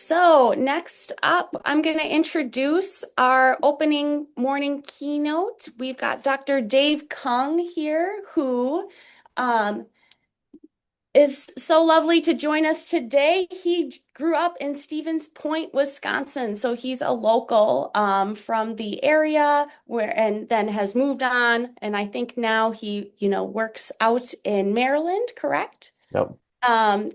So, next up, I'm going to introduce our opening morning keynote. We've got Dr. Dave Kung here, who um, is so lovely to join us today. He grew up in Stevens Point, Wisconsin, so he's a local from the area and then has moved on. And I think now he works out in Maryland, correct? Yep.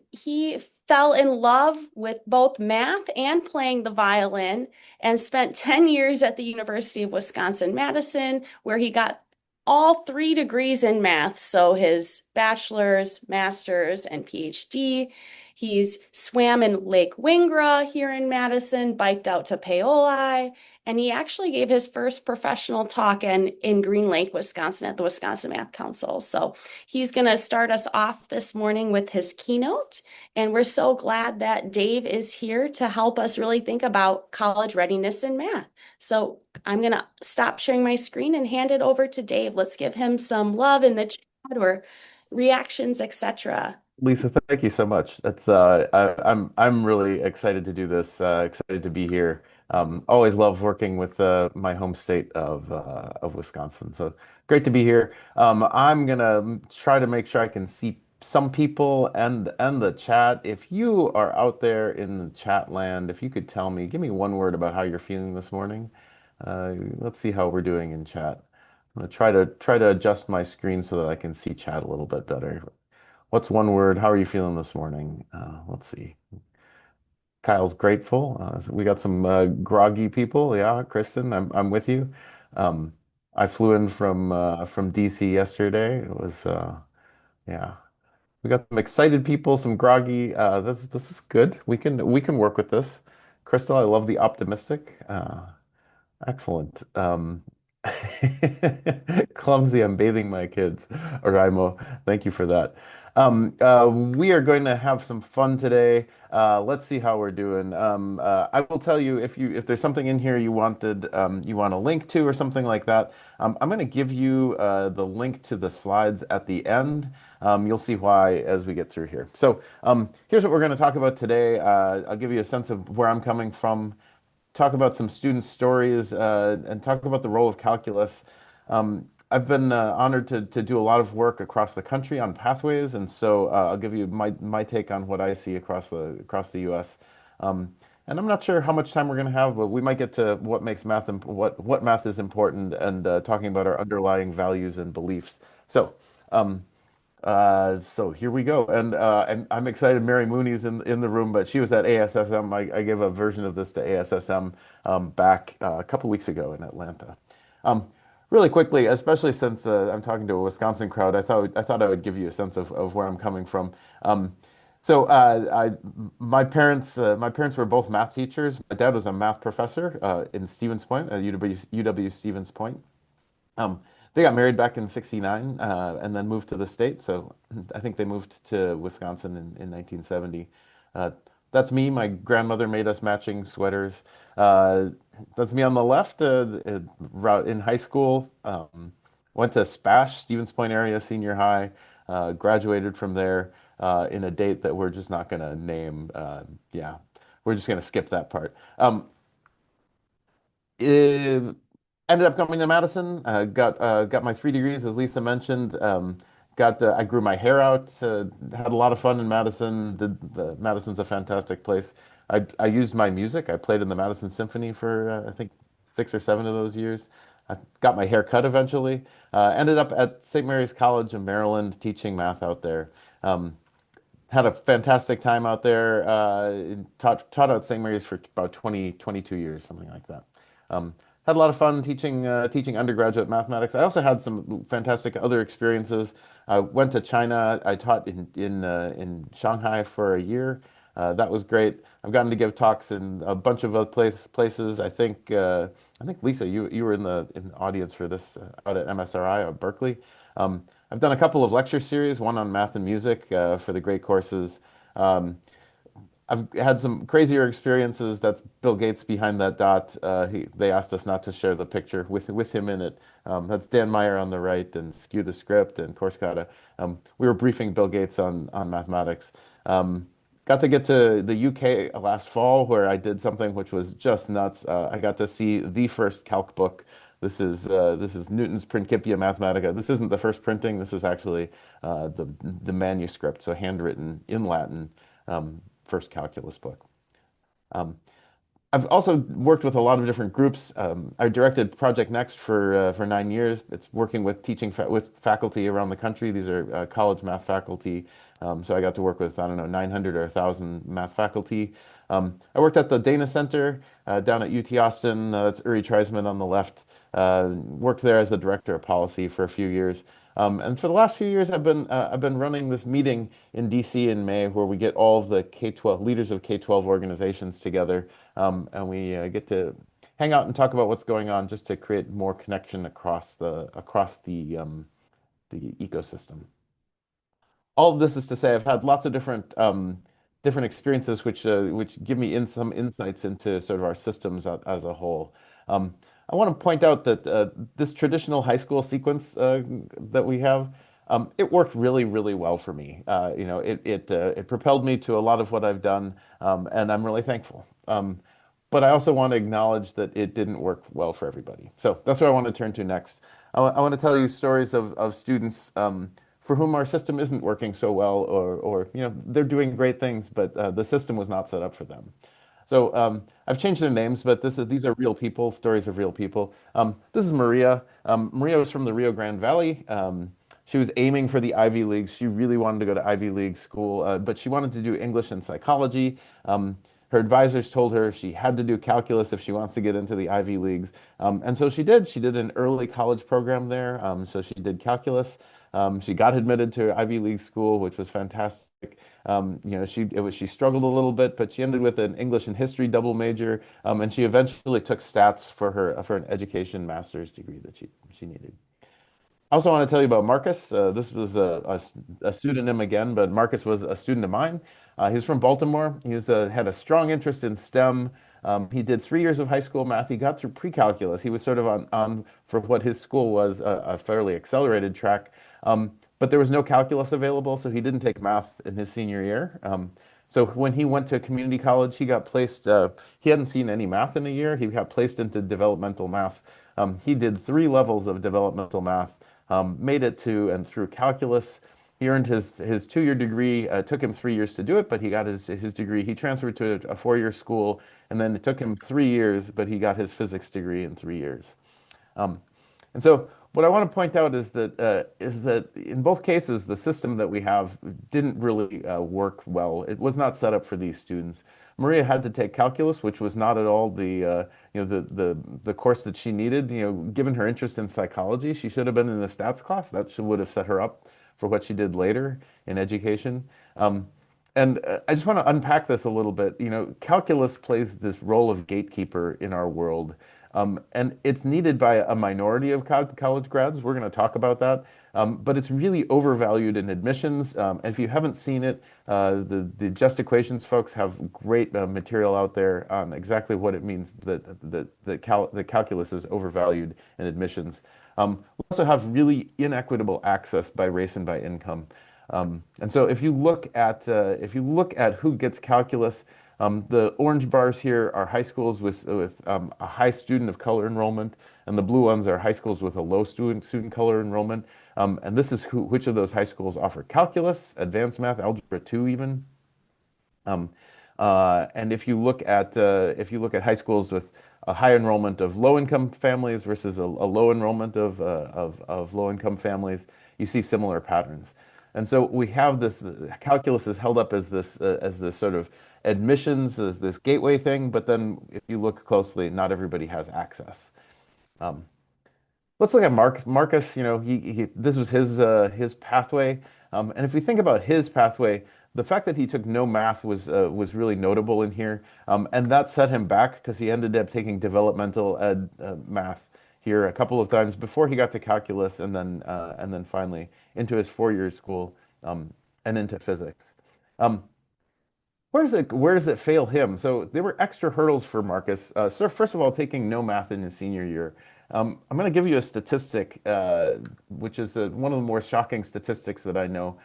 He fell in love with both math and playing the violin and spent 10 years at the University of Wisconsin-Madison, where he got all three degrees in math. So his bachelor's, master's, and PhD. He's swam in Lake Wingra here in Madison, biked out to Paoli, and he actually gave his first professional talk in Green Lake, Wisconsin at the Wisconsin Math Council. So he's going to start us off this morning with his keynote, and we're so glad that Dave is here to help us really think about college readiness in math. So I'm going to stop sharing my screen and hand it over to Dave. Let's give him some love in the chat or reactions, etc. Lisa, thank you so much. I'm really excited to do this. Excited to be here. Always love working with my home state of Wisconsin. So great to be here. I'm gonna try to make sure I can see some people and the chat. If you are out there in the chat land, if you could tell me, give me one word about how you're feeling this morning. Let's see how we're doing in chat. I'm gonna try to adjust my screen so that I can see chat a little bit better. What's one word? How are you feeling this morning? Let's see. Kyle's grateful. We got some groggy people. Yeah, Kristen, I'm with you. Um, I flew in from DC yesterday. It was yeah. We got some excited people, some groggy. This is good. We can work with this. Crystal, I love the optimistic. Excellent. Clumsy, I'm bathing my kids. Oraimo, thank you for that. We are going to have some fun today. Let's see how we're doing. I will tell you if there's something in here you want a link to or something like that. I'm going to give you the link to the slides at the end. You'll see why as we get through here. So here's what we're going to talk about today. I'll give you a sense of where I'm coming from, talk about some student stories, and talk about the role of calculus. I've been honored to do a lot of work across the country on pathways, and so I'll give you my take on what I see across the U.S. And I'm not sure how much time we're going to have, but we might get to what makes math what math is important, and talking about our underlying values and beliefs. So. So here we go, and I'm excited. Mary Mooney's in the room, but she was at ASSM. I gave a version of this to ASSM back a couple weeks ago in Atlanta. Um, Really quickly, especially since I'm talking to a Wisconsin crowd, I thought I would give you a sense of where I'm coming from. Um, my parents were both math teachers. My dad was a math professor in Stevens Point at UW Stevens Point. Um, they got married back in '69 and then moved to the state. So I think they moved to Wisconsin in 1970. Uh, that's me. My grandmother made us matching sweaters. Uh, that's me on the left. In high school, went to Spash, Stevens Point area senior high. Graduated from there in a date that we're just not going to name. Yeah, we're just going to skip that part. Uh, Ended up coming to Madison. Got my 3 degrees, as Lisa mentioned. I grew my hair out. Had a lot of fun in Madison. Madison's a fantastic place. I used my music. I played in the Madison Symphony for I think 6 or 7 of those years. I got my hair cut eventually. Ended up at St. Mary's College in Maryland teaching math out there. Um, Had a fantastic time out there. Taught at St. Mary's for about 22 years, something like that. Had a lot of fun teaching undergraduate mathematics. I also had some fantastic other experiences. I went to China. I taught in Shanghai for a year. That was great. I've gotten to give talks in a bunch of other places. I think Lisa, you were in the audience for this out at MSRI at Berkeley. I've done a couple of lecture series, one on math and music for the great courses. Um, I've had some crazier experiences. That's Bill Gates behind that dot. They asked us not to share the picture with him in it. That's Dan Meyer on the right and Skew the Script and Course Kata. We were briefing Bill Gates on mathematics. Got to get to the UK last fall where I did something which was just nuts. I got to see the first calc book. This is Newton's Principia Mathematica. This isn't the first printing. This is actually the manuscript, so handwritten in Latin, first calculus book. Um, I've also worked with a lot of different groups. I directed Project Next for 9 years. It's working with teaching fa with faculty around the country. These are college math faculty. So I got to work with, I don't know, 900 or 1,000 math faculty. I worked at the Dana Center down at UT Austin. That's Uri Treisman on the left. Worked there as the director of policy for a few years. And for the last few years, I've been running this meeting in DC in May where we get all of the K-12 leaders of K-12 organizations together, and we get to hang out and talk about what's going on, just to create more connection across the ecosystem. All of this is to say I've had lots of different experiences which give me some insights into sort of our systems as a whole. I want to point out that this traditional high school sequence that we have, it worked really, really well for me. It propelled me to a lot of what I've done, and I'm really thankful. But I also want to acknowledge that it didn't work well for everybody. So that's what I want to turn to next. I want to tell you stories of students for whom our system isn't working so well, or they're doing great things, but the system was not set up for them. So I've changed their names, but these are real people, stories of real people. This is Maria. Maria was from the Rio Grande Valley. She was aiming for the Ivy Leagues. She really wanted to go to Ivy League school, but she wanted to do English and psychology. Her advisors told her she had to do calculus if she wants to get into the Ivy Leagues. And so she did. She did an early college program there. So she did calculus. She got admitted to Ivy League school, which was fantastic. She struggled a little bit, but she ended with an English and history double major, and she eventually took stats for an education master's degree that she needed. I also want to tell you about Marcus. This was a pseudonym again, but Marcus was a student of mine. He's from Baltimore. Had a strong interest in STEM. He did 3 years of high school math. He got through pre-calculus. He was sort of on for what his school was a fairly accelerated track. But there was no calculus available, so he didn't take math in his senior year. So when he went to community college, he got placed. He hadn't seen any math in a year. He got placed into developmental math. He did 3 levels of developmental math, made it to and through calculus. He earned his 2 year degree. It took him 3 years to do it, but he got his degree. He transferred to a 4 year school, and then it took him 3 years, but he got his physics degree in 3 years. And so what I want to point out is that in both cases, the system that we have didn't really work well. It was not set up for these students. Maria had to take calculus, which was not at all the course that she needed. Given her interest in psychology, she should have been in the stats class. Would have set her up for what she did later in education. And I just want to unpack this a little bit. Calculus plays this role of gatekeeper in our world. And it's needed by a minority of college grads. We're going to talk about that. But it's really overvalued in admissions. And if you haven't seen it, the Just Equations folks have great material out there on exactly what it means that calculus is overvalued in admissions. We also have really inequitable access by race and by income. And so if you look at who gets calculus, the orange bars here are high schools with a high student of color enrollment, and the blue ones are high schools with a low student color enrollment. And this is which of those high schools offer calculus, advanced math, algebra 2 even. Um, and if you look at high schools with a high enrollment of low-income families versus a low enrollment of low-income families, you see similar patterns. And so we have this calculus is held up as this sort of admissions, as this gateway thing, but then if you look closely, not everybody has access. Um, Let's look at Marcus. This was his pathway, and if we think about his pathway, the fact that he took no math was really notable in here, and that set him back because he ended up taking developmental ed math here a couple of times before he got to calculus, and then finally into his 4 year school, and into physics. Um, where does it fail him? So there were extra hurdles for Marcus. So first of all, taking no math in his senior year. I'm going to give you a statistic, which is one of the more shocking statistics that I know.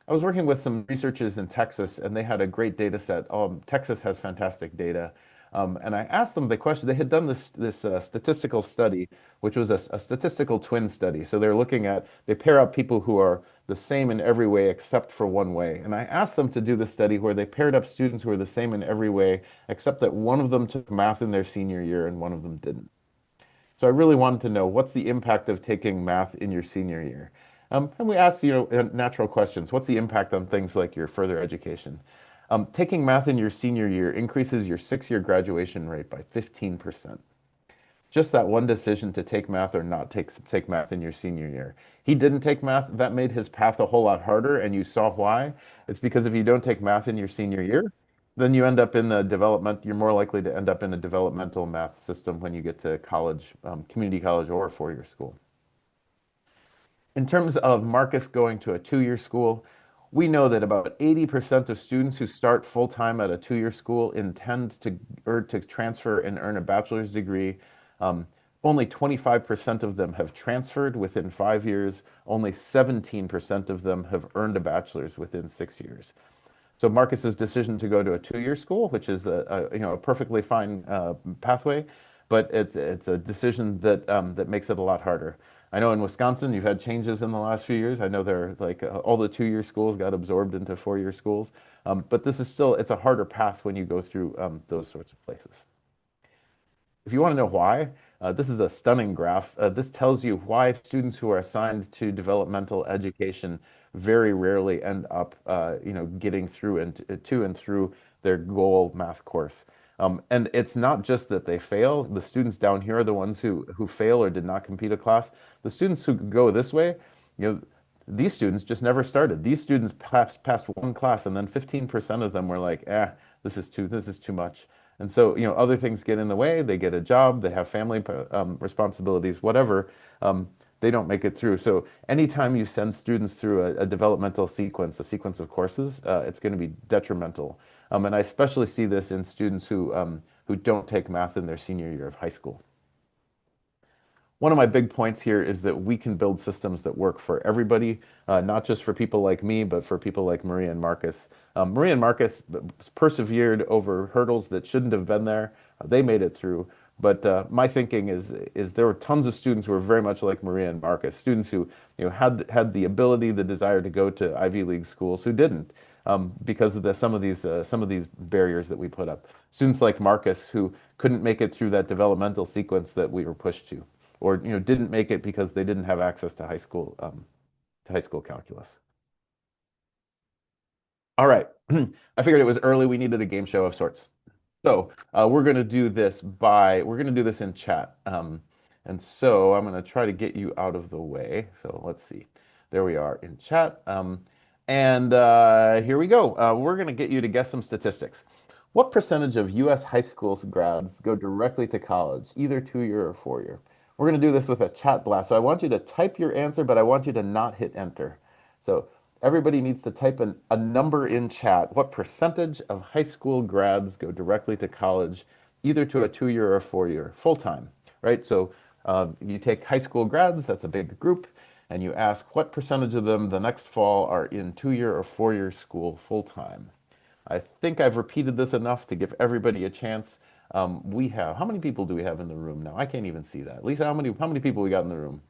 I was working with some researchers in Texas, and they had a great data set. Texas has fantastic data. And I asked them the question. They had done this statistical study, which was a statistical twin study. So they're looking at they pair up people who are the same in every way except for one way. And I asked them to do this study where they paired up students who were the same in every way, except that one of them took math in their senior year and one of them didn't. So I really wanted to know what's the impact of taking math in your senior year. And we asked, natural questions. What's the impact on things like your further education? Taking math in your senior year increases your 6-year graduation rate by 15%. Just that one decision to take math or not take math in your senior year. He didn't take math. That made his path a whole lot harder, and you saw why. It's because if you don't take math in your senior year, then you end up in the development, you're more likely to end up in a developmental math system when you get to college, community college, or a four-year school. In terms of Marcus going to a two-year school, we know that about 80% of students who start full-time at a two-year school intend to or to transfer and earn a bachelor's degree. Um, Only 25% of them have transferred within 5 years. Only 17% of them have earned a bachelor's within 6 years. So Marcus's decision to go to a two-year school, which is a perfectly fine pathway, but it's a decision that makes it a lot harder. I know in Wisconsin you've had changes in the last few years. I know there are like all the two-year schools got absorbed into four-year schools, but this is still it's a harder path when you go through those sorts of places. If you want to know why, this is a stunning graph. This tells you why students who are assigned to developmental education very rarely end up, getting through and to and through their goal math course. And it's not just that they fail. The students down here are the ones who fail or did not complete a class. The students who go this way, you know, these students just never started. These students passed one class, and then 15% of them were like, this is too much. And so, other things get in the way. They get a job, they have family responsibilities, whatever. They don't make it through. So, anytime you send students through a developmental sequence, a sequence of courses, it's going to be detrimental. And I especially see this in students who don't take math in their senior year of high school. One of my big points here is that we can build systems that work for everybody, not just for people like me, but for people like Maria and Marcus. Maria and Marcus persevered over hurdles that shouldn't have been there. They made it through. But my thinking is there were tons of students who were very much like Maria and Marcus, students who had the ability, the desire to go to Ivy League schools who didn't. Because of some of these barriers that we put up. Students like Marcus who couldn't make it through that developmental sequence that we were pushed to or didn't make it because they didn't have access to high school calculus. All right, I figured it was early. We needed a game show of sorts. So we're gonna do this in chat. And so I'm gonna try to get you out of the way. So let's see. There we are in chat. And here we go. We're gonna get you to guess some statistics. What percentage of U.S. high school grads go directly to college, either two-year or four-year? We're going to do this with a chat blast. So I want you to type your answer, but I want you to not hit enter. So everybody needs to type a number in chat. What percentage of high school grads go directly to college, either to a two-year or four-year, full-time, right? So you take high school grads, that's a big group, and you ask what percentage of them the next fall are in two-year or four-year school full-time. I think I've repeated this enough to give everybody a chance. How many people do we have in the room now? I can't even see that. Lisa, how many people we got in the room?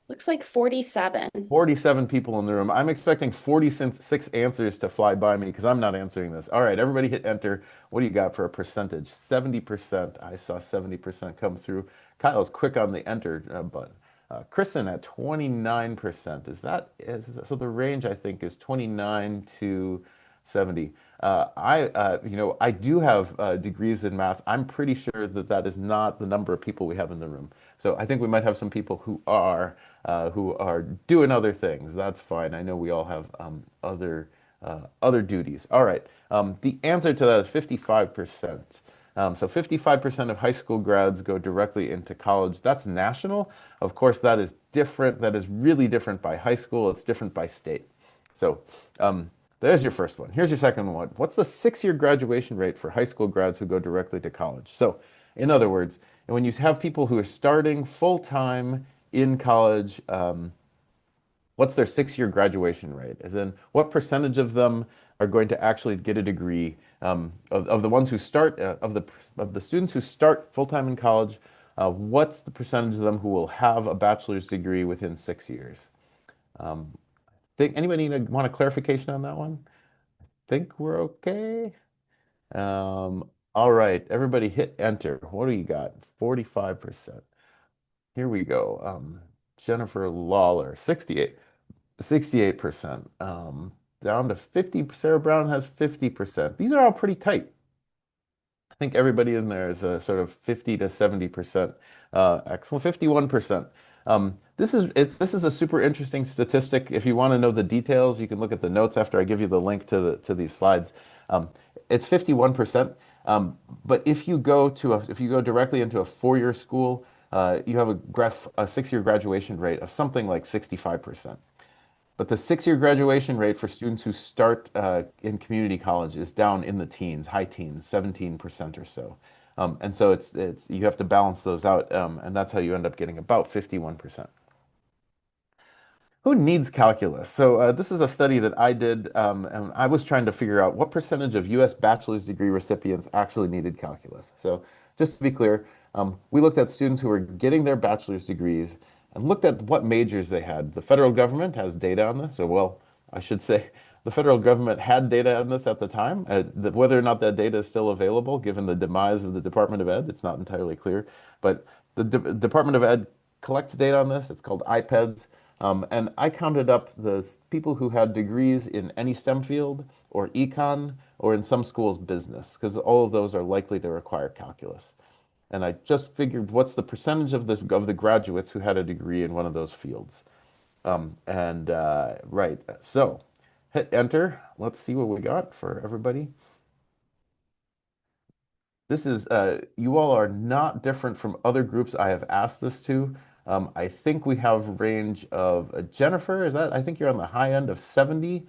Looks like 47. 47 people in the room. I'm expecting 46 answers to fly by me because I'm not answering this. All right, everybody hit enter. What do you got for a percentage? 70%. I saw 70% come through. Kyle's quick on the enter button. Kristen at 29%. So the range I think is 29 to 70. I do have degrees in math. I'm pretty sure that that is not the number of people we have in the room. So I think we might have some people who are doing other things. That's fine. I know we all have other duties. All right. The answer to that is 55%. So 55% of high school grads go directly into college. That's national. Of course, that is different. That is really different by high school. It's different by state. So there's your first one. Here's your second one. What's the 6-year graduation rate for high school grads who go directly to college? So in other words, when you have people who are starting full-time in college, what's their 6-year graduation rate? As in, what percentage of them are going to actually get a degree? Of the ones who start, of the students who start full-time in college, what's the percentage of them who will have a bachelor's degree within 6 years? Um, think anybody want a clarification on that one? Think we're okay? All right, everybody hit enter. What do you got? 45%. Here we go. Jennifer Lawler, 68%. Down to 50. Sarah Brown has 50%. These are all pretty tight. I think everybody in there is a sort of 50 to 70%. Excellent, 51%. This is a super interesting statistic. If you want to know the details, you can look at the notes after I give you the link to these slides. Um, it's 51%. But if you go directly into a 4-year school, you have a 6-year graduation rate of something like 65%. But the 6-year graduation rate for students who start in community college is down in the teens, high teens, 17% or so. And so it's you have to balance those out, and that's how you end up getting about 51%. Who needs calculus? So this is a study that I did, and I was trying to figure out what percentage of U.S. bachelor's degree recipients actually needed calculus. So just to be clear, we looked at students who were getting their bachelor's degrees and looked at what majors they had. The federal government has data on this, or well, I should say the federal government had data on this at the time. Whether or not that data is still available, given the demise of the Department of Ed, it's not entirely clear. But the Department of Ed collects data on this. It's called IPEDS. And I counted up the people who had degrees in any STEM field or econ or in some schools business, because all of those are likely to require calculus. And I just figured what's the percentage of the graduates who had a degree in one of those fields. Right, so hit enter. Let's see what we got for everybody. This is, you all are not different from other groups I have asked this to. I think we have a range of Jennifer, I think you're on the high end of 70.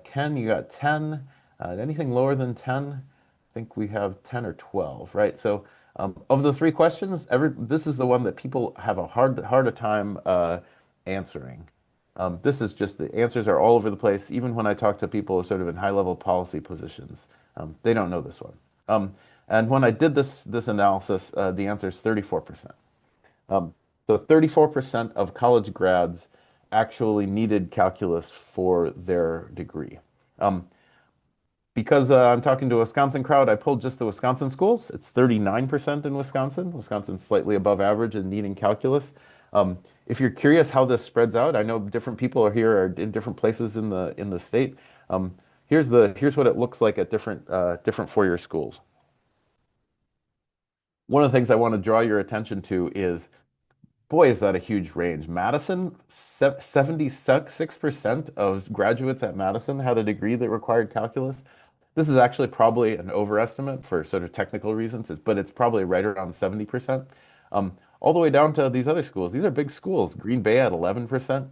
Ken, you got 10. Anything lower than 10? I think we have 10 or 12, right? So of the three questions, this is the one that people have a harder time answering. This is just the answers are all over the place. Even when I talk to people sort of in high-level policy positions, they don't know this one. And when I did this analysis, the answer is 34%. Um, so 34% of college grads actually needed calculus for their degree. Um, because I'm talking to a Wisconsin crowd, I pulled just the Wisconsin schools. It's 39% in Wisconsin. Wisconsin's slightly above average in needing calculus. If you're curious how this spreads out, I know different people are in different places in the state. Here's what it looks like at different 4-year schools. One of the things I want to draw your attention to is, boy, is that a huge range. Madison, 76% of graduates at Madison had a degree that required calculus. This is actually probably an overestimate for sort of technical reasons, but it's probably right around 70%. All the way down to these other schools. These are big schools. Green Bay at 11%,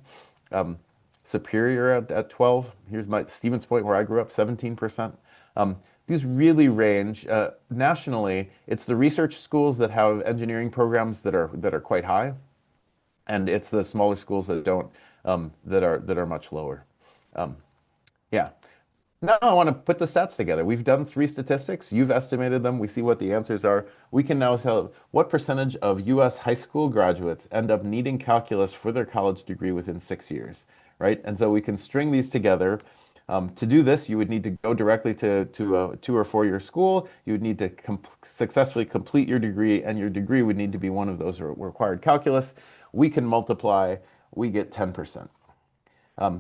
um, Superior at 12. Here's my Stevens Point, where I grew up, 17%. These really range nationally. It's the research schools that have engineering programs that are quite high, and it's the smaller schools that don't that are much lower. Um, yeah. Now I want to put the stats together. We've done three statistics. You've estimated them. We see what the answers are. We can now tell what percentage of U.S. high school graduates end up needing calculus for their college degree within 6 years, right? And so we can string these together. To do this, you would need to go directly to a 2 or 4 year school. You would need to successfully complete your degree, and your degree would need to be one of those required calculus. We can multiply. We get 10%,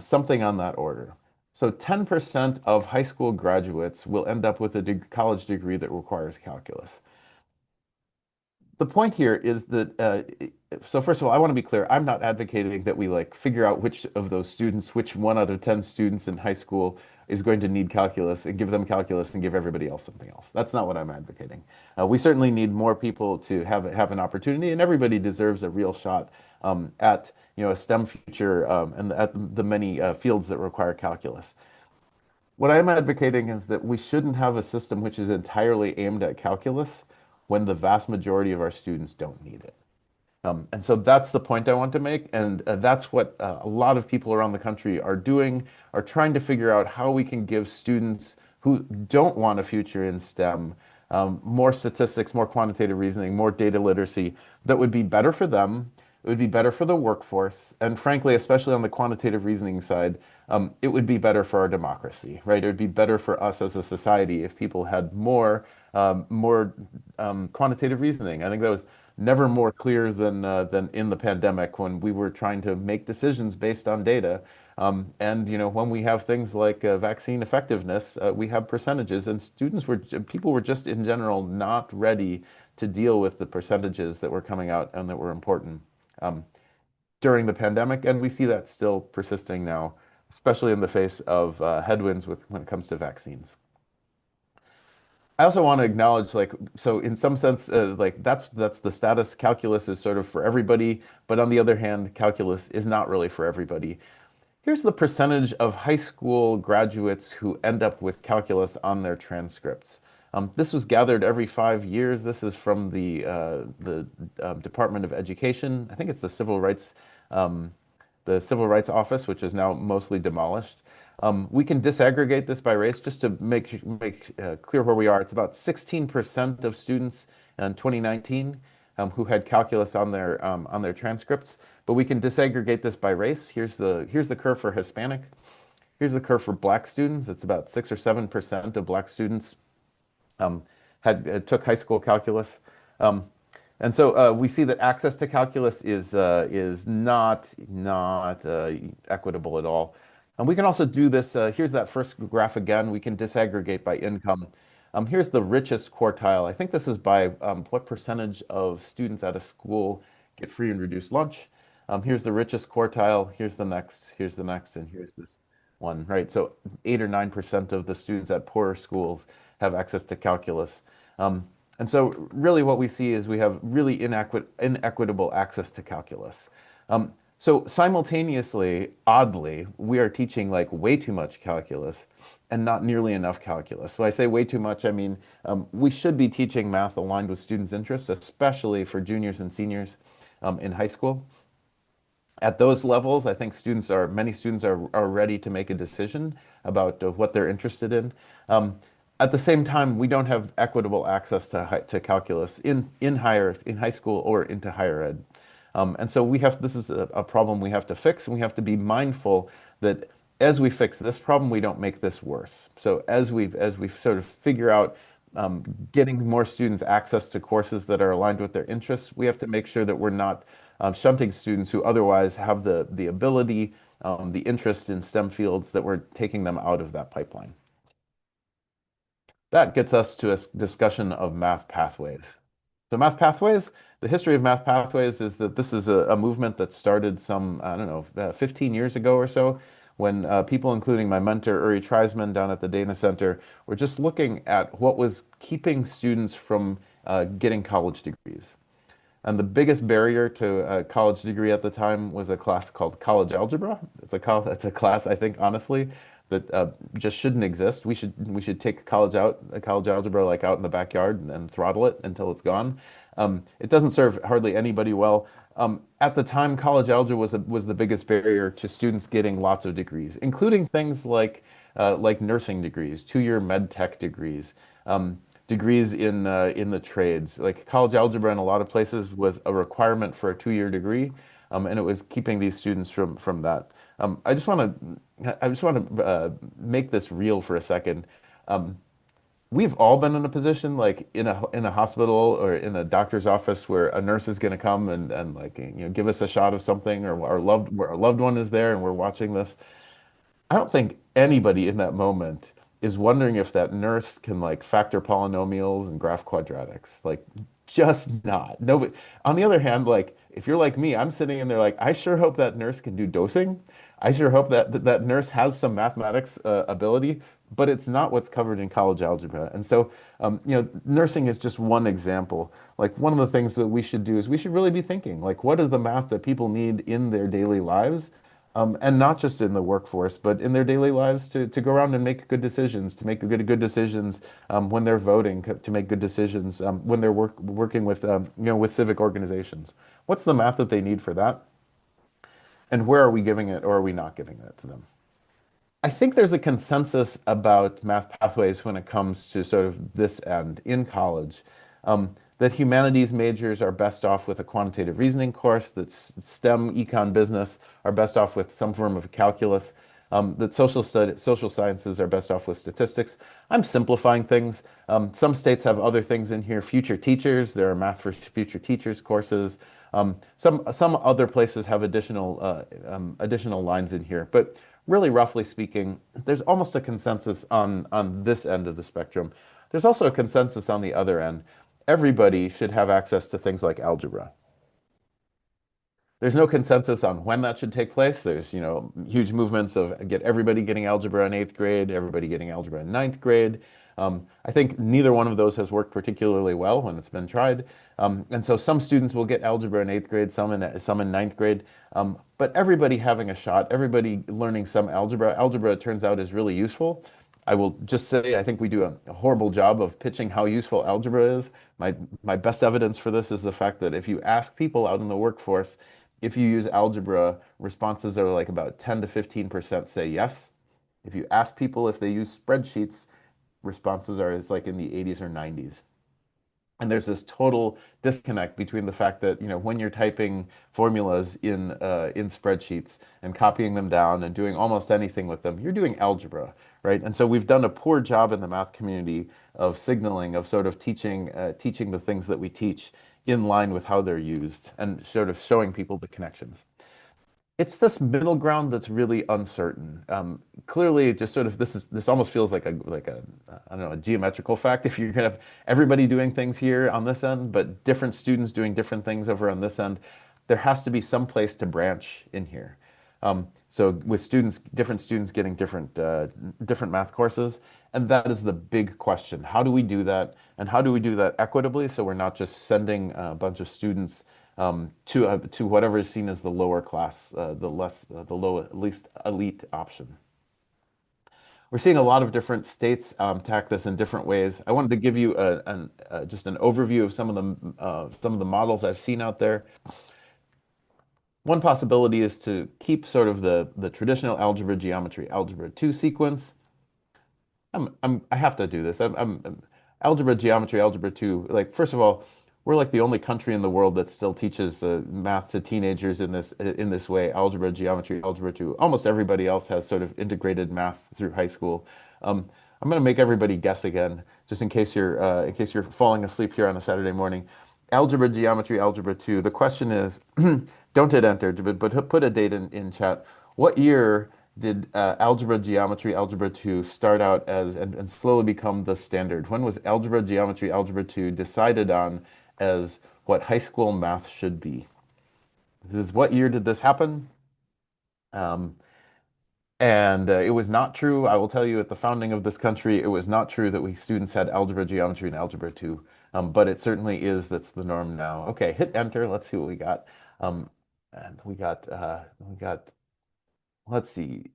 something on that order. So 10% of high school graduates will end up with a college degree that requires calculus. The point here is that, so first of all, I want to be clear. I'm not advocating that we like figure out which of those students, which 1 out of 10 students in high school is going to need calculus and give them calculus and give everybody else something else. That's not what I'm advocating. We certainly need more people to have an opportunity, and everybody deserves a real shot at a STEM future and at the many fields that require calculus. What I'm advocating is that we shouldn't have a system which is entirely aimed at calculus when the vast majority of our students don't need it. And so that's the point I want to make, and that's what a lot of people around the country are doing, are trying to figure out how we can give students who don't want a future in STEM more statistics, more quantitative reasoning, more data literacy that would be better for them. It would be better for the workforce, and frankly, especially on the quantitative reasoning side, it would be better for our democracy, right? It would be better for us as a society if people had more quantitative reasoning. I think that was never more clear than in the pandemic when we were trying to make decisions based on data. And when we have things like vaccine effectiveness, we have percentages, and people were just in general not ready to deal with the percentages that were coming out and that were important um, during the pandemic, and we see that still persisting now, especially in the face of headwinds when it comes to vaccines. I also want to acknowledge, like, so in some sense, like that's the status. Calculus is sort of for everybody, but on the other hand, calculus is not really for everybody. Here's the percentage of high school graduates who end up with calculus on their transcripts. This was gathered every 5 years. This is from the Department of Education. I think it's um, the Civil Rights Office, which is now mostly demolished. We can disaggregate this by race just to make clear where we are. It's about 16% of students in 2019 who had calculus on their transcripts. But we can disaggregate this by race. Here's the curve for Hispanic. Here's the curve for Black students. It's about 6 or 7% of Black students um, took high school calculus. Um, and so we see that access to calculus is not equitable at all. And we can also do this. Here's that first graph again. We can disaggregate by income. Here's the richest quartile. I think this is by what percentage of students at a school get free and reduced lunch. Here's the richest quartile. Here's the next, and here's this one, right? So 8 or 9% of the students at poorer schools have access to calculus. And so really what we see is we have really inequitable access to calculus. So simultaneously, oddly, we are teaching like way too much calculus and not nearly enough calculus. When I say way too much, I mean we should be teaching math aligned with students' interests, especially for juniors and seniors in high school. At those levels, I think many students are ready to make a decision about what they're interested in. At the same time, we don't have equitable access to calculus in high school or into higher ed. And so this is a problem we have to fix, and we have to be mindful that as we fix this problem, we don't make this worse. So as we sort of figure out getting more students access to courses that are aligned with their interests, we have to make sure that we're not shunting students who otherwise have the ability, the interest in STEM fields, that we're taking them out of that pipeline. That gets us to a discussion of math pathways. So math pathways, the history of math pathways is that this is a movement that started I don't know, 15 years ago or so, when people, including my mentor, Uri Treisman, down at the Dana Center, were just looking at what was keeping students from getting college degrees. And the biggest barrier to a college degree at the time was a class called college algebra. It's a class, I think, honestly, that just shouldn't exist. We should take college algebra like out in the backyard and throttle it until it's gone. It doesn't serve hardly anybody well. At the time, college algebra was the biggest barrier to students getting lots of degrees, including things like nursing degrees, 2-year med tech degrees. Degrees in the trades. Like college algebra in a lot of places was a requirement for a 2-year degree, and it was keeping these students from that. I just want to make this real for a second. We've all been in a position like in a hospital or in a doctor's office where a nurse is going to come and like give us a shot of something, or our loved one is there and we're watching this. I don't think anybody in that moment is wondering if that nurse can like factor polynomials and graph quadratics. Like, just not. Nobody. On the other hand, like if you're like me, I'm sitting in there like, I sure hope that nurse can do dosing. I sure hope that nurse has some mathematics ability, but it's not what's covered in college algebra. And so, nursing is just one example. Like one of the things that we should do is we should really be thinking, like, what is the math that people need in their daily lives? And not just in the workforce, but in their daily lives to go around and make good decisions, to make good decisions when they're voting, to make good decisions when they're working with with civic organizations. What's the math that they need for that? And where are we giving it or are we not giving it to them? I think there's a consensus about math pathways when it comes to sort of this end in college. That humanities majors are best off with a quantitative reasoning course, that STEM, econ, business are best off with some form of calculus, that social sciences are best off with statistics. I'm simplifying things. Some states have other things in here. Future teachers, there are math for future teachers courses. Some other places have additional lines in here, but really roughly speaking, there's almost a consensus on this end of the spectrum. There's also a consensus on the other end. Everybody should have access to things like algebra. There's no consensus on when that should take place. There's, huge movements of get everybody getting algebra in eighth grade, everybody getting algebra in ninth grade. I think neither one of those has worked particularly well when it's been tried. And so some students will get algebra in eighth grade, some in ninth grade. But everybody having a shot, everybody learning some algebra. Algebra, it turns out, is really useful. I will just say I think we do a horrible job of pitching how useful algebra is. My best evidence for this is the fact that if you ask people out in the workforce, if you use algebra, responses are like about 10 to 15% say yes. If you ask people if they use spreadsheets, responses are it's like in the 80s or 90s. And there's this total disconnect between the fact that, when you're typing formulas in spreadsheets and copying them down and doing almost anything with them, you're doing algebra, right? And so we've done a poor job in the math community of signaling, of sort of teaching the things that we teach in line with how they're used and sort of showing people the connections. It's this middle ground that's really uncertain. Clearly, just sort of this almost feels like a I don't know, a geometrical fact. If you're gonna have everybody doing things here on this end, but different students doing different things over on this end, there has to be some place to branch in here. So with different students getting different math courses, and that is the big question. How do we do that, and how do we do that equitably so we're not just sending a bunch of students to whatever is seen as the lower class, least elite option. We're seeing a lot of different states tack this in different ways. I wanted to give you just an overview of some of the models I've seen out there. One possibility is to keep sort of the traditional algebra, geometry, algebra 2 sequence. I have to do this. Algebra, geometry, algebra 2. Like, first of all, we're like the only country in the world that still teaches math to teenagers in this way. Algebra, geometry, algebra 2. Almost everybody else has sort of integrated math through high school. I'm going to make everybody guess again, just in case you're falling asleep here on a Saturday morning. Algebra, geometry, algebra 2. The question is, don't hit enter, but put a date in chat. What year did algebra, geometry, algebra 2 start out as and slowly become the standard? When was algebra, geometry, algebra 2 decided on as what high school math should be? What year did this happen? Um, and it was not true. I will tell you, at the founding of this country, it was not true that we students had algebra, geometry, and algebra 2. But it certainly is. That's the norm now. Okay, hit enter. Let's see what we got. And we got, let's see,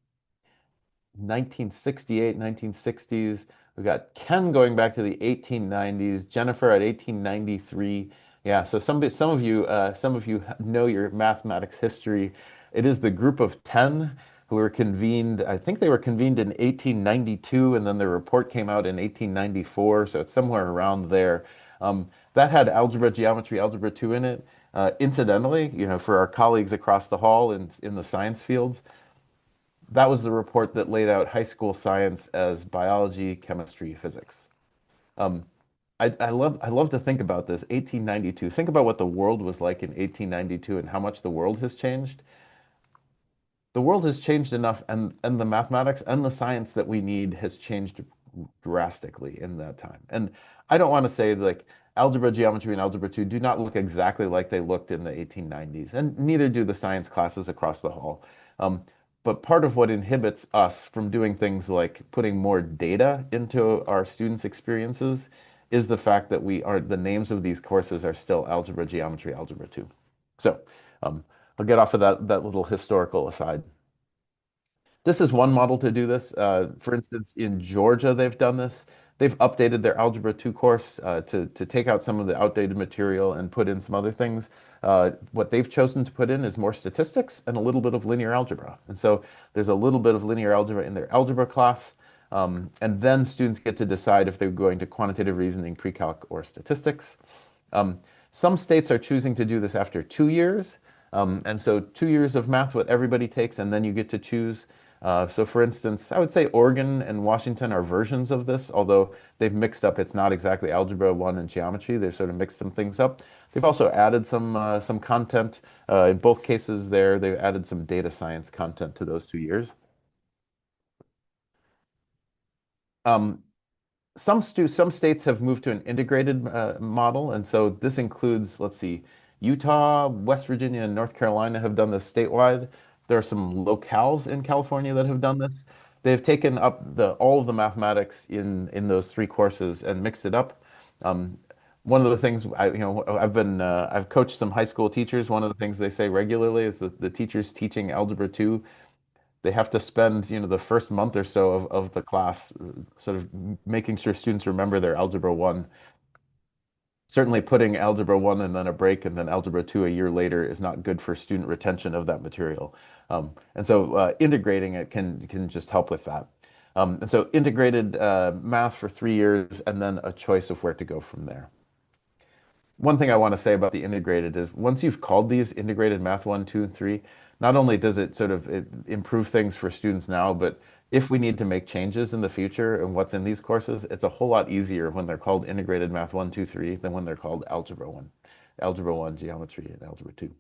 1968, 1960s. We got Ken going back to the 1890s, Jennifer at 1893. Yeah, so some of you know your mathematics history. It is the group of 10 who were convened. I think they were convened in 1892, and then their report came out in 1894. So it's somewhere around there. That had algebra, geometry, algebra 2 in it. Incidentally, for our colleagues across the hall in the science fields, that was the report that laid out high school science as biology, chemistry, physics. Um, I love to think about this. 1892. Think about what the world was like in 1892 and how much the world has changed. The world has changed enough, and the mathematics and the science that we need has changed drastically in that time. And I don't want to say like algebra, geometry, and algebra 2 do not look exactly like they looked in the 1890s, and neither do the science classes across the hall. Um, but part of what inhibits us from doing things like putting more data into our students' experiences is the fact that the names of these courses are still algebra, geometry, algebra 2. So, um, I'll get off of that little historical aside. This is one model to do this. For instance, in Georgia, they've done this. they've updated their Algebra 2 course to take out some of the outdated material and put in some other things. What they've chosen to put in is more statistics and a little bit of linear algebra. And so there's a little bit of linear algebra in their algebra class. And then students get to decide if they're going to quantitative reasoning, pre-calc, or statistics. Um, some states are choosing to do this after 2 years. And so 2 years of math, what everybody takes, and then you get to choose. So for instance, I would say Oregon and Washington are versions of this, although they've mixed up. It's not exactly Algebra 1 and geometry. They've sort of mixed some things up. They've also added some content. In both cases there, they've added some data science content to those 2 years. Um, some states have moved to an integrated model, and so this includes, let's see, Utah, West Virginia, and North Carolina have done this statewide. There are some locales in California that have done this. They've taken up all of the mathematics in those three courses and mixed it up. Um, One of the things I've coached some high school teachers. One of the things they say regularly is that the teachers teaching Algebra 2, they have to spend, the first month or so of the class sort of making sure students remember their Algebra 1. Certainly putting Algebra 1 and then a break and then Algebra 2 a year later is not good for student retention of that material. And so integrating it can just help with that. And so integrated math for 3 years and then a choice of where to go from there. One thing I want to say about the integrated is once you've called these integrated math 1, 2, and 3, not only does it improve things for students now, but if we need to make changes in the future and what's in these courses, it's a whole lot easier when they're called integrated math 1, 2, 3 than when they're called algebra 1, geometry, and algebra 2.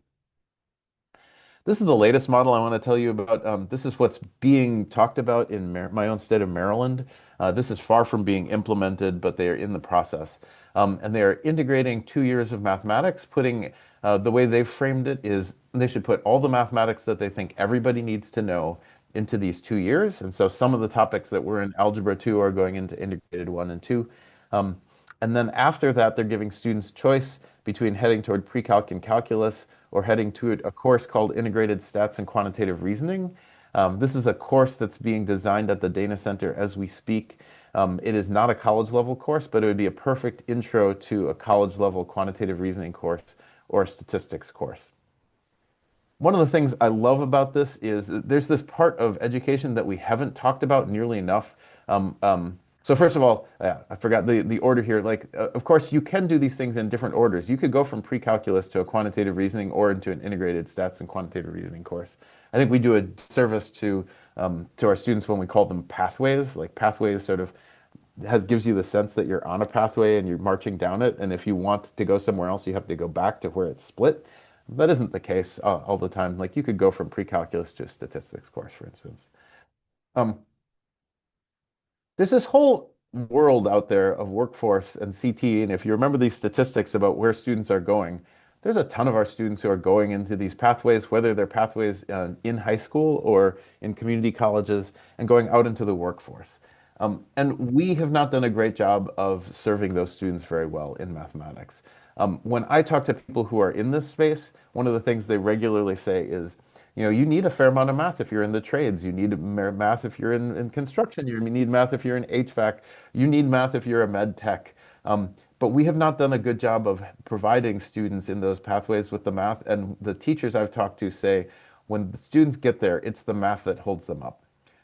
This is the latest model I want to tell you about. This is what's being talked about in my own state of Maryland. This is far from being implemented, but they are in the process. And they are integrating 2 years of mathematics, putting the way they've framed it is they should put all the mathematics that they think everybody needs to know into these 2 years. And so some of the topics that were in Algebra 2 are going into Integrated 1 and 2. Um, and then after that, they're giving students choice between heading toward pre-calc and calculus or heading to a course called Integrated Stats and Quantitative Reasoning. This is a course that's being designed at the Dana Center as we speak. It is not a college level course, but it would be a perfect intro to a college level quantitative reasoning course or a statistics course. One of the things I love about this is that there's this part of education that we haven't talked about nearly enough. So first of all, I forgot the order here. Like, of course, you can do these things in different orders. You could go from pre-calculus to a quantitative reasoning or into an integrated stats and quantitative reasoning course. I think we do a service to our students when we call them pathways. Like pathways sort of gives you the sense that you're on a pathway and you're marching down it. And if you want to go somewhere else, you have to go back to where it's split. That isn't the case all the time. Like you could go from pre-calculus to a statistics course, for instance. Um, there's this whole world out there of workforce and CT, and if you remember these statistics about where students are going, there's a ton of our students who are going into these pathways, whether they're pathways in high school or in community colleges, and going out into the workforce. And we have not done a great job of serving those students very well in mathematics. When I talk to people who are in this space, one of the things they regularly say is, you need a fair amount of math if you're in the trades. You need math if you're in construction. You need math if you're in HVAC. You need math if you're a med tech. But we have not done a good job of providing students in those pathways with the math. And the teachers I've talked to say when the students get there, it's the math that holds them up,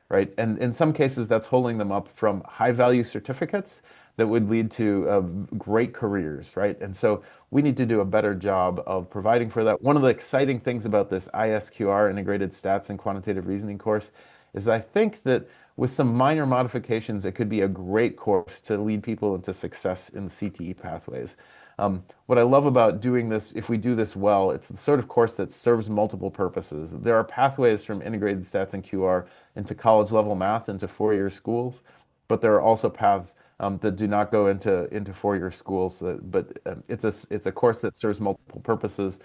right? And in some cases, that's holding them up from high value certificates that would lead to great careers, right? And so we need to do a better job of providing for that. One of the exciting things about this ISQR, Integrated Stats and Quantitative Reasoning course, is I think that with some minor modifications, it could be a great course to lead people into success in CTE pathways. What I love about doing this, if we do this well, it's the sort of course that serves multiple purposes. There are pathways from integrated stats and QR into college level math into 4 year schools, but there are also paths that do not go into 4 year schools. But it's a course that serves multiple purposes.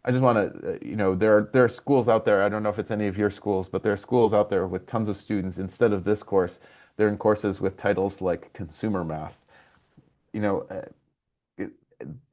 I just want to, there are schools out there. I don't know if it's any of your schools, but there are schools out there with tons of students. Instead of this course, they're in courses with titles like consumer math. You know, it,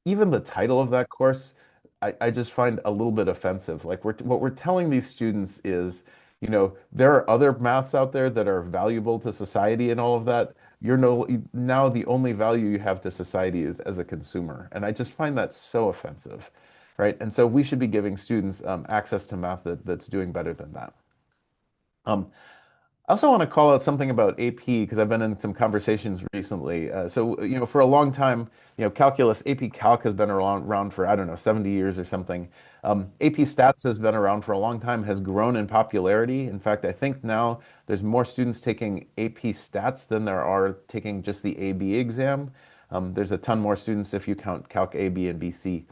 even the title of that course, I just find a little bit offensive. Like what we're telling these students is there are other maths out there that are valuable to society and all of that. You're no Now the only value you have to society is as a consumer. And I just find that so offensive, right? And so we should be giving students access to math that's doing better than that. Um, I also want to call out something about AP because I've been in some conversations recently. For a long time, calculus, AP Calc has been around for, I don't know, 70 years or something. AP Stats has been around for a long time, has grown in popularity. In fact, I think now there's more students taking AP Stats than there are taking just the AB exam. There's a ton more students if you count Calc A, B, and BC.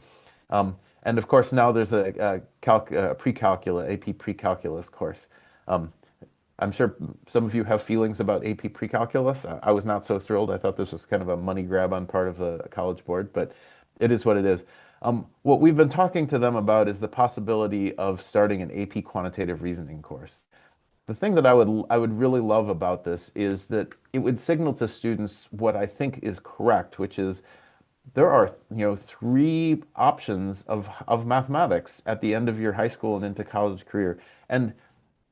And of course, now there's a pre-calculus, AP pre-calculus course. Um, I'm sure some of you have feelings about AP pre-calculus. I was not so thrilled. I thought this was kind of a money grab on part of a college board, but it is what it is. What we've been talking to them about is the possibility of starting an AP quantitative reasoning course. The thing that I would really love about this is that it would signal to students what I think is correct, which is there are, three options of mathematics at the end of your high school and into college career. And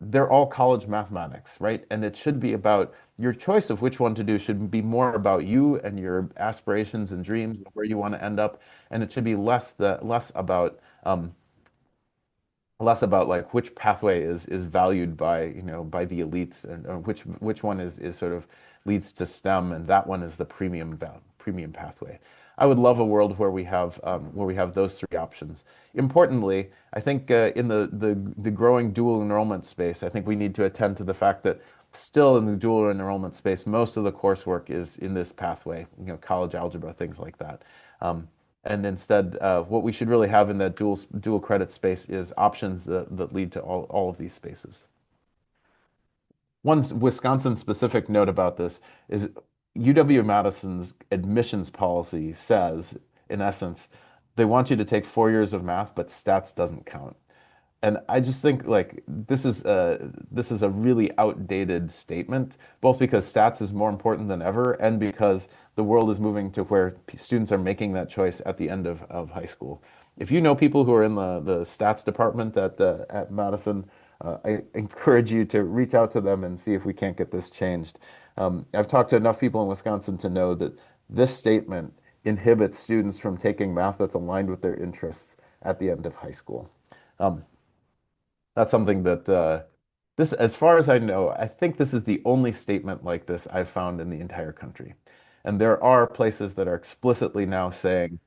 they're all college mathematics, right? And it should be about your choice of which one to do should be more about you and your aspirations and dreams and where you want to end up. And it should be less about like which pathway is valued by by the elites and which one is sort of leads to STEM and that one is the premium pathway. I would love a world where we have those three options. Importantly, I think in the growing dual enrollment space, I think we need to attend to the fact that still in the dual enrollment space, most of the coursework is in this pathway, college algebra, things like that. Um, and instead, what we should really have in that dual credit space is options that lead to all of these spaces. One Wisconsin specific note about this is UW-Madison's admissions policy says, in essence, they want you to take 4 years of math, but stats doesn't count. And I just think like this is a really outdated statement, both because stats is more important than ever, and because the world is moving to where students are making that choice at the end of high school. If you know people who are in the stats department at Madison, I encourage you to reach out to them and see if we can't get this changed. I've talked to enough people in Wisconsin to know that this statement inhibits students from taking math that's aligned with their interests at the end of high school. Um, that's something that as far as I know, I think this is the only statement like this I've found in the entire country. And there are places that are explicitly now saying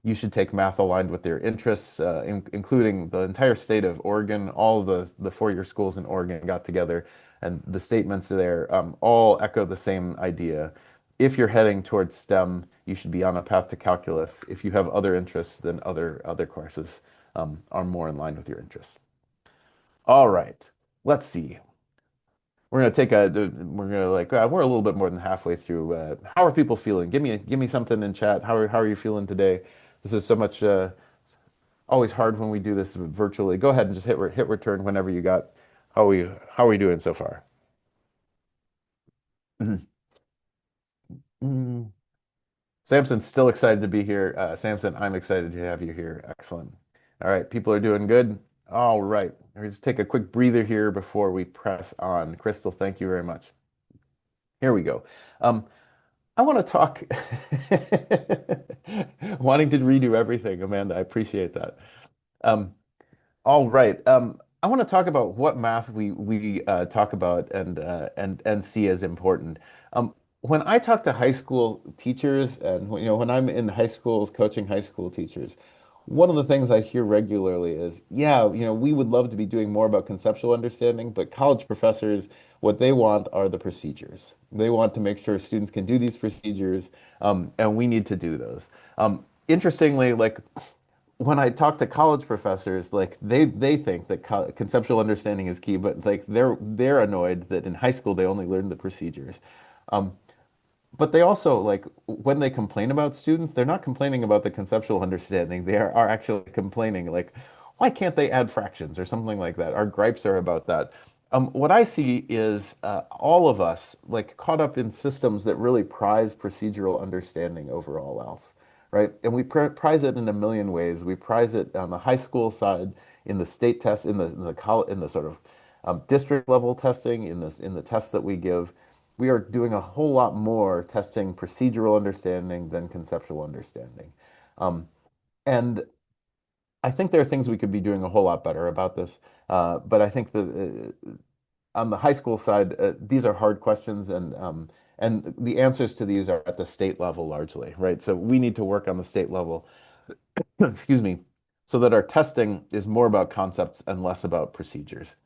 you should take math aligned with your interests, including the entire state of Oregon. All the four-year schools in Oregon got together, and the statements there all echo the same idea. If you're heading towards STEM, you should be on a path to calculus. If you have other interests, then other courses are more in line with your interests. All right, let's see. We're gonna like we're a little bit more than halfway through. How are people feeling? Give me something in chat. How are you feeling today? This is so much always hard when we do this virtually. Go ahead and just hit return whenever you got. How are we doing so far? Mhm. Mm. Samson's still excited to be here. Samson, I'm excited to have you here. Excellent. All right, people are doing good. All right, let's take a quick breather here before we press on. Crystal, thank you very much. Here we go. I want to talk, wanting to redo everything, Amanda. I appreciate that. Um, all right. I want to talk about what math we talk about and see as important. When I talk to high school teachers and when I'm in high schools coaching high school teachers, one of the things I hear regularly is, yeah, we would love to be doing more about conceptual understanding, but college professors, what they want are the procedures. They want to make sure students can do these procedures, and we need to do those. Interestingly, like when I talk to college professors, like they think that conceptual understanding is key, but like they're annoyed that in high school they only learn the procedures. Um, but they also like when they complain about students, they're not complaining about the conceptual understanding. They are actually complaining like, why can't they add fractions or something like that? Our gripes are about that. What I see is all of us like caught up in systems that really prize procedural understanding over all else, right? And we prize it in a million ways. We prize it on the high school side, in the state test, in the sort of district level testing in the tests that we give. We are doing a whole lot more testing procedural understanding than conceptual understanding. Um, and I think there are things we could be doing a whole lot better about this. But I think that on the high school side, these are hard questions, and the answers to these are at the state level largely, right? So we need to work on the state level, excuse me, so that our testing is more about concepts and less about procedures.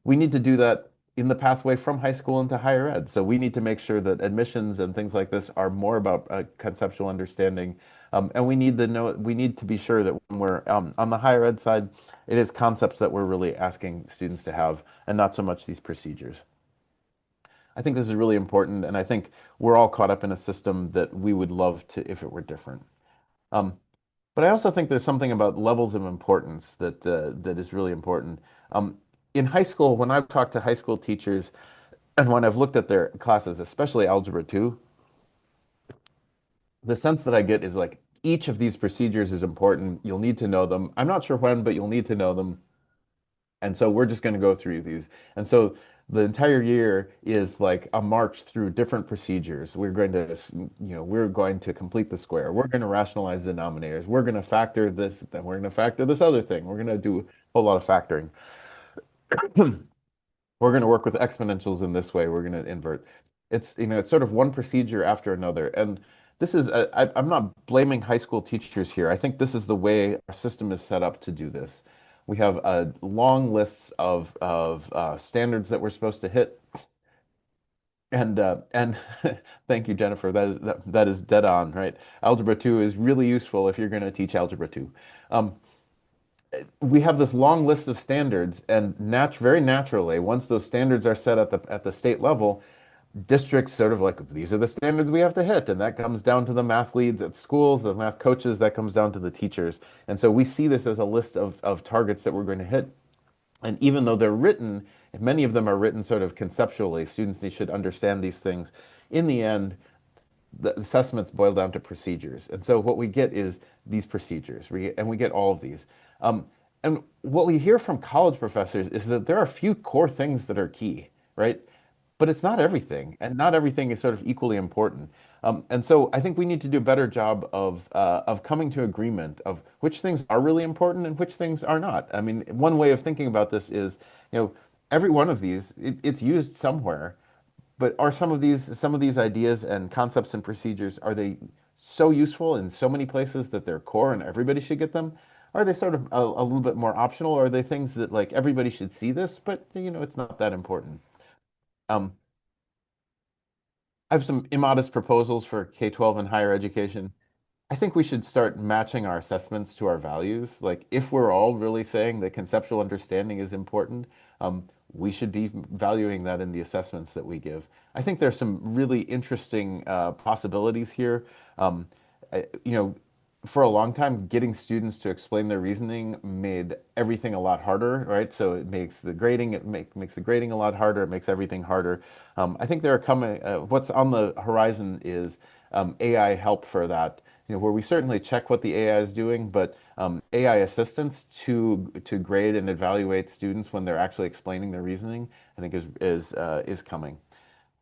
We need to do that in the pathway from high school into higher ed. So we need to make sure that admissions and things like this are more about conceptual understanding. And we need to be sure that when we're on the higher ed side, it is concepts that we're really asking students to have and not so much these procedures. I think this is really important, and I think we're all caught up in a system that we would love to if it were different. Um, but I also think there's something about levels of importance that is really important. Um, in high school, when I've talked to high school teachers and when I've looked at their classes, especially Algebra 2, the sense that I get is like each of these procedures is important. You'll need to know them. I'm not sure when, but you'll need to know them. And so we're just going to go through these. And so the entire year is like a march through different procedures. We're going to complete the square. We're going to rationalize the denominators. We're going to factor this, then we're going to factor this other thing. We're going to do a whole lot of factoring. We're going to work with exponentials in this way. We're going to invert. It's sort of one procedure after another. And I'm not blaming high school teachers here. I think this is the way our system is set up to do this. We have long lists of standards that we're supposed to hit. And thank you, Jennifer. That is dead on, right? Algebra 2 is really useful if you're going to teach Algebra 2. Um, we have this long list of standards, and very naturally, once those standards are set at the state level, districts sort of like these are the standards we have to hit, and that comes down to the math leads at schools, the math coaches, that comes down to the teachers, and so we see this as a list of targets that we're going to hit. And even though they're written, many of them are written sort of conceptually, students they should understand these things. In the end, the assessments boil down to procedures. And so what we get is these procedures, and we get all of these. Um, and what we hear from college professors is that there are a few core things that are key, right? But it's not everything, and not everything is sort of equally important. And so I think we need to do a better job of coming to agreement of which things are really important and which things are not. I mean, one way of thinking about this is, every one of these, it's used somewhere. But are some of these ideas and concepts and procedures, are they so useful in so many places that they're core and everybody should get them? Are they sort of a little bit more optional? Or are they things that like everybody should see this, but it's not that important? Um, I have some immodest proposals for K-12 and higher education. I think we should start matching our assessments to our values. Like, if we're all really saying that conceptual understanding is important, we should be valuing that in the assessments that we give. I think there's some really interesting possibilities here. Um, I- you know, for a long time, getting students to explain their reasoning made everything a lot harder, right? So it makes the grading a lot harder. It makes everything harder. I think what's on the horizon is AI help for that, where we certainly check what the AI is doing, but AI assistance to grade and evaluate students when they're actually explaining their reasoning, I think is coming.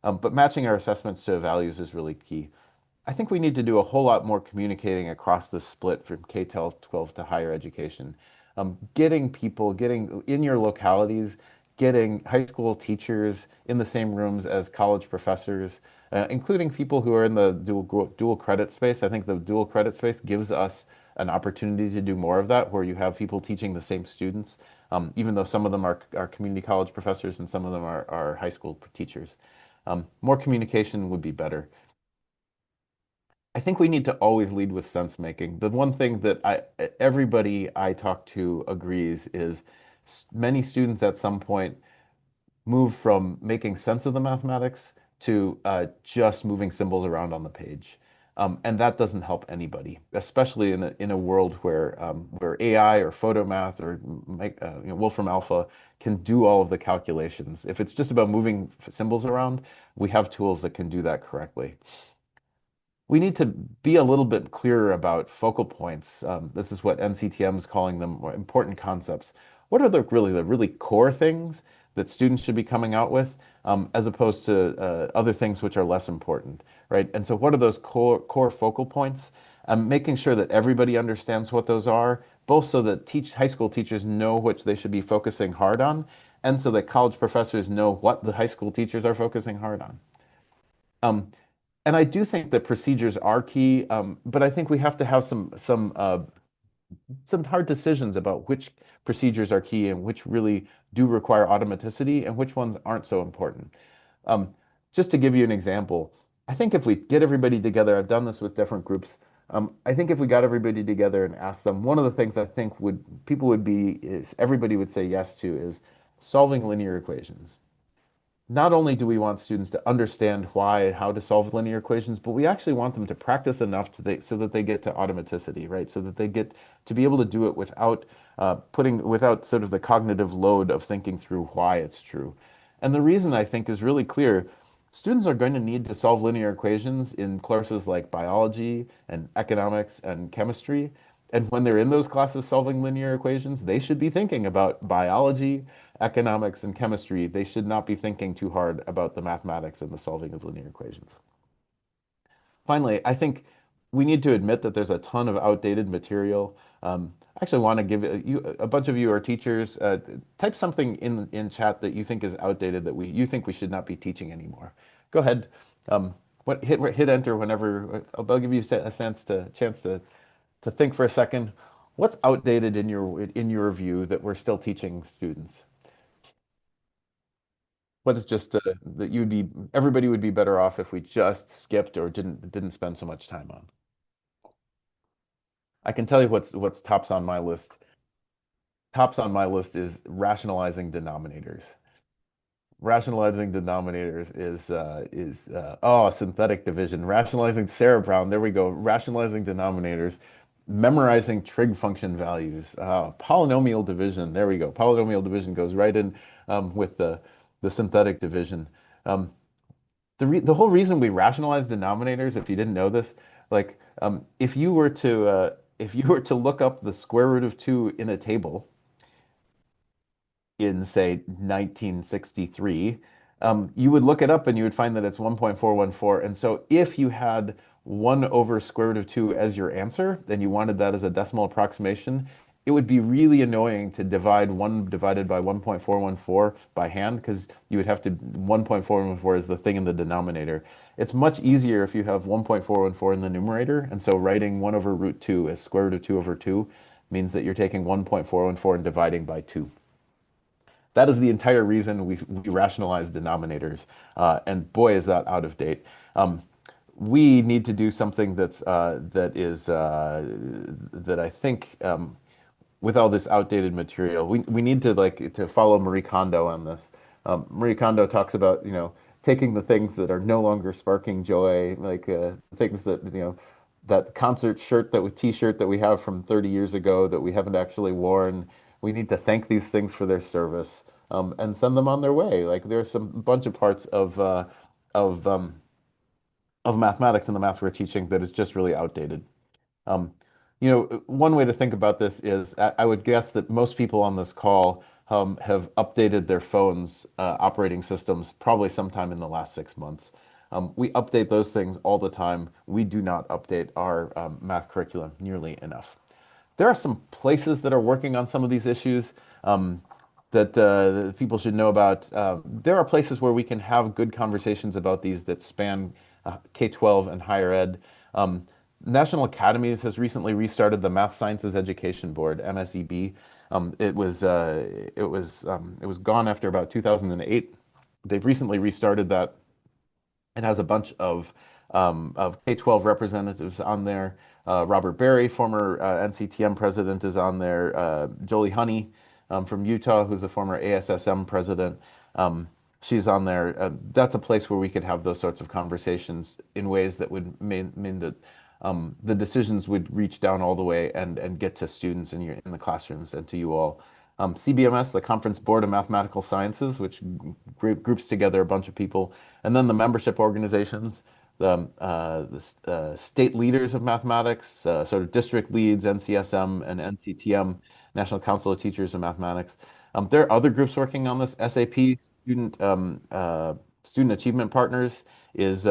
But matching our assessments to values is really key. I think we need to do a whole lot more communicating across the split from K-12 to higher education. Getting people, getting in your localities, getting high school teachers in the same rooms as college professors, including people who are in the dual credit space. I think the dual credit space gives us an opportunity to do more of that, where you have people teaching the same students, even though some of them are community college professors and some of them are high school teachers. More communication would be better. I think we need to always lead with sense making. The one thing that everybody I talk to agrees is many students at some point move from making sense of the mathematics to just moving symbols around on the page. And that doesn't help anybody, especially in a world where AI or photomath or Wolfram Alpha can do all of the calculations. If it's just about moving symbols around, we have tools that can do that correctly. We need to be a little bit clearer about focal points. This is what NCTM is calling them, more important concepts. What are the really core things? that students should be coming out with, as opposed to other things which are less important, right? And so, what are those core focal points? Making sure that everybody understands what those are, both so that high school teachers know which they should be focusing hard on, and so that college professors know what the high school teachers are focusing hard on. Um, and I do think that procedures are key, but I think we have to have some hard decisions about which procedures are key and which really do require automaticity and which ones aren't so important. Um, just to give you an example, I think if we get everybody together, I've done this with different groups. I think if we got everybody together and asked them, one of the things I think would people would be is everybody would say yes to is solving linear equations. Not only do we want students to understand why and how to solve linear equations, but we actually want them to practice enough so that they get to automaticity, right? So that they get to be able to do it without sort of the cognitive load of thinking through why it's true. And the reason I think is really clear. Students are going to need to solve linear equations in courses like biology and economics and chemistry. And when they're in those classes solving linear equations, they should be thinking about biology, economics, and chemistry. They should not be thinking too hard about the mathematics and the solving of linear equations. Finally, I think we need to admit that there's a ton of outdated material. I actually want to give a bunch of you are teachers. Type something in chat that you think is outdated that you think we should not be teaching anymore. Go ahead. Hit enter whenever. I'll give you a chance to think for a second. What's outdated in your view that we're still teaching students? What is just that you'd be everybody would be better off if we just skipped or didn't spend so much time on. I can tell you what's tops on my list. Tops on my list is rationalizing denominators. Rationalizing denominators is synthetic division. Rationalizing Sarah Brown. There we go. Rationalizing denominators. Memorizing trig function values. Polynomial division. There we go. Polynomial division goes right in with the synthetic division. Um, the whole reason we rationalize denominators, if you didn't know this, like if you were to look up the square root of 2 in a table in say 1963, you would look it up and you would find that it's 1.414. And so if you had 1 over square root of 2 as your answer, then you wanted that as a decimal approximation, it would be really annoying to divide 1 divided by 1.414 by hand because you would have to 1.414 is the thing in the denominator. It's much easier if you have 1.414 in the numerator. And so writing 1 over root 2 as square root of 2 over 2 means that you're taking 1.414 and dividing by 2. That is the entire reason we rationalize denominators. And boy, is that out of date. We need to do something that I think with all this outdated material, we need to to follow Marie Kondo on this. Marie Kondo talks about taking the things that are no longer sparking joy, like things that that concert shirt that with T-shirt that we have from 30 years ago that we haven't actually worn. We need to thank these things for their service and send them on their way. Like there's some bunch of parts of of mathematics in the math we're teaching that is just really outdated. Um, one way to think about this is I would guess that most people on this call have updated their phones' operating systems probably sometime in the last 6 months. We update those things all the time. We do not update our math curriculum nearly enough. There are some places that are working on some of these issues that people should know about. There are places where we can have good conversations about these that span K-12 and higher ed. National Academies has recently restarted the Math Sciences Education Board, MSEB. It was gone after about 2008. They've recently restarted that. It has a bunch of K-12 representatives on there. Robert Berry, former NCTM president, is on there. Jolie Honey from Utah, who's a former ASSM president. She's on there. That's a place where we could have those sorts of conversations in ways that would mean that the decisions would reach down all the way and get to students in the classrooms and to you all. CBMS, the Conference Board of Mathematical Sciences, which groups together a bunch of people, and then the membership organizations, the state leaders of mathematics, sort of district leads, NCSM and NCTM, National Council of Teachers of Mathematics. There are other groups working on this. SAP Student Achievement Partners is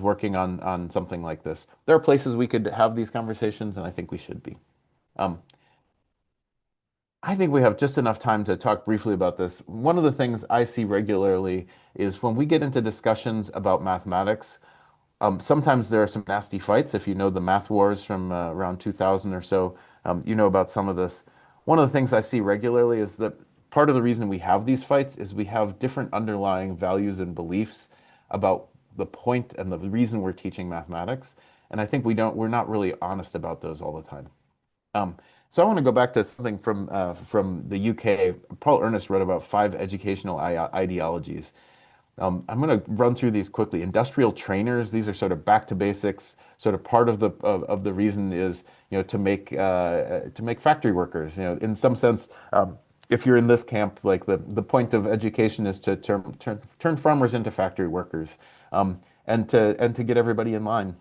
working on something like this. There are places we could have these conversations, and I think we should be. Um, I think we have just enough time to talk briefly about this. One of the things I see regularly is when we get into discussions about mathematics, sometimes there are some nasty fights. If you know the math wars from around 2000 or so, you know about some of this. One of the things I see regularly is that part of the reason we have these fights is we have different underlying values and beliefs about the point and the reason we're teaching mathematics. And I think we're not really honest about those all the time. Um, so I want to go back to something from the UK. Paul Ernest wrote about five educational ideologies. I'm going to run through these quickly. Industrial trainers, these are sort of back to basics. Sort of part of the reason is, to make factory workers. In some sense, if you're in this camp, like the point of education is to turn farmers into factory workers, and to get everybody in line.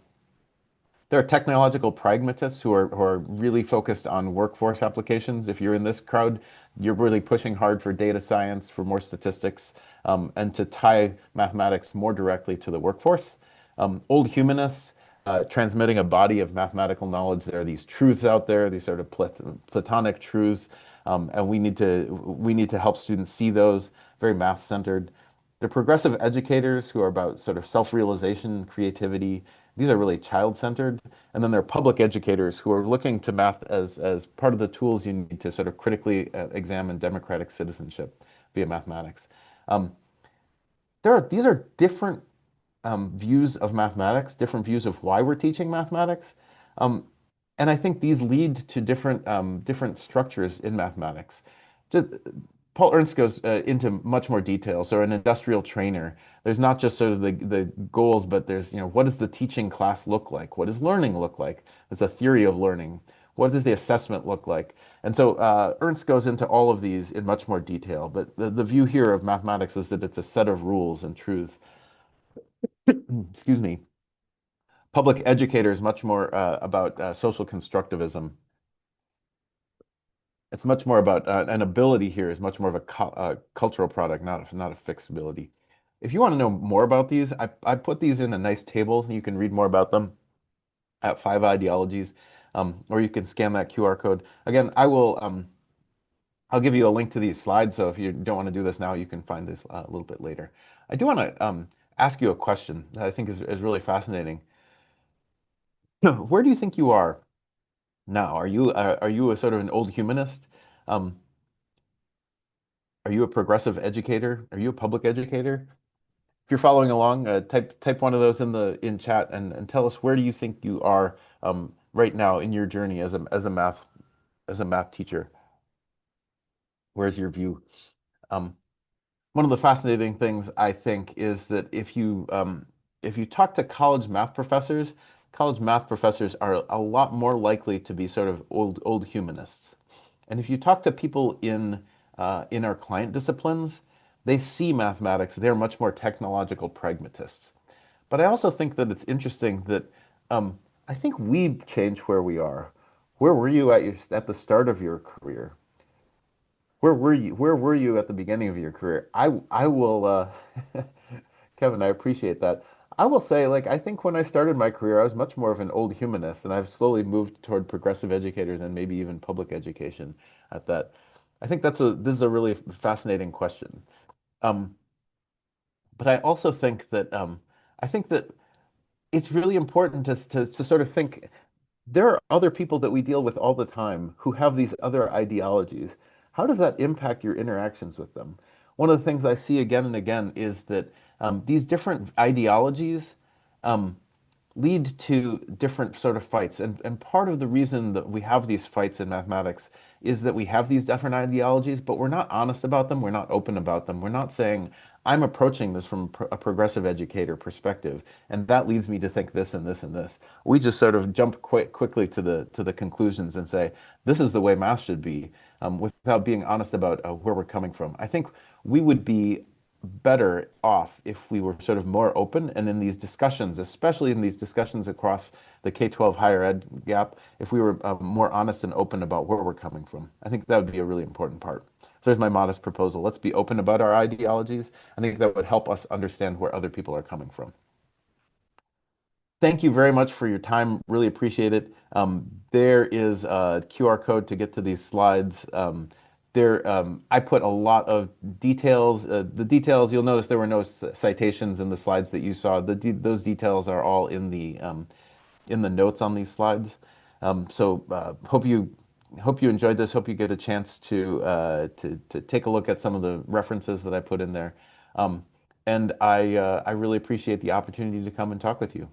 There are technological pragmatists who are really focused on workforce applications. If you're in this crowd, you're really pushing hard for data science, for more statistics, and to tie mathematics more directly to the workforce. Old humanists, transmitting a body of mathematical knowledge. There are these truths out there, these sort of Platonic truths, and we need to help students see those, very math-centered. The progressive educators who are about sort of self-realization, creativity, these are really child-centered. And then there are public educators who are looking to math as part of the tools you need to sort of critically examine democratic citizenship via mathematics. Um, these are different views of mathematics, different views of why we're teaching mathematics. Um, and I think these lead to different structures in mathematics. Just Paul Ernst goes into much more detail. So an industrial trainer, there's not just sort of the goals, but there's, what does the teaching class look like? What does learning look like? It's a theory of learning. What does the assessment look like? And so Ernst goes into all of these in much more detail. But the view here of mathematics is that it's a set of rules and truths. Excuse me. Public educator is much more about social constructivism. It's much more about an ability here is much more of a cultural product, not a fixed ability. If you want to know more about these, I put these in a nice table. You can read more about them at Five Ideologies, or you can scan that QR code. Again, I'll give you a link to these slides. So if you don't want to do this now, you can find this a little bit later. I do want to ask you a question that I think is really fascinating. Where do you think you are now? Are you a sort of an old humanist? Um, are you a progressive educator? Are you a public educator? If you're following along, type one of those in chat and tell us where do you think you are right now in your journey as a math teacher. Where's your view? Um, One of the fascinating things I think is that if you talk to college math professors are a lot more likely to be sort of old humanists. And if you talk to people in our client disciplines, they see mathematics, they're much more technological pragmatists. But I also think that it's interesting that I think we change where we are. Where were you at the start of your career? Where were you at the beginning of your career? I will Kevin, I appreciate that. I will say, like, I think when I started my career, I was much more of an old humanist, and I've slowly moved toward progressive educators and maybe even public education at that. I think this is a really fascinating question. Um, but I think that it's really important to sort of think there are other people that we deal with all the time who have these other ideologies. How does that impact your interactions with them? One of the things I see again and again is that these different ideologies um, lead to different sort of fights. And part of the reason that we have these fights in mathematics is that we have these different ideologies, but we're not honest about them. We're not open about them. We're not saying, I'm approaching this from a progressive educator perspective, and that leads me to think this and this and this. We just sort of jump quickly to the conclusions and say, this is the way math should be, without being honest about where we're coming from. I think we would be better off if we were sort of more open and in these discussions, especially in these discussions across the K-12 higher ed gap, if we were more honest and open about where we're coming from. I think that would be a really important part. there's my modest proposal. Let's be open about our ideologies. I think that would help us understand where other people are coming from. Thank you very much for your time. Really appreciate it. There is a QR code to get to these slides. I put a lot of details. The details, you'll notice there were no citations in the slides that you saw. Those details are all in the notes on these slides. Hope you enjoyed this. Hope you get a chance to take a look at some of the references that I put in there. And I really appreciate the opportunity to come and talk with you.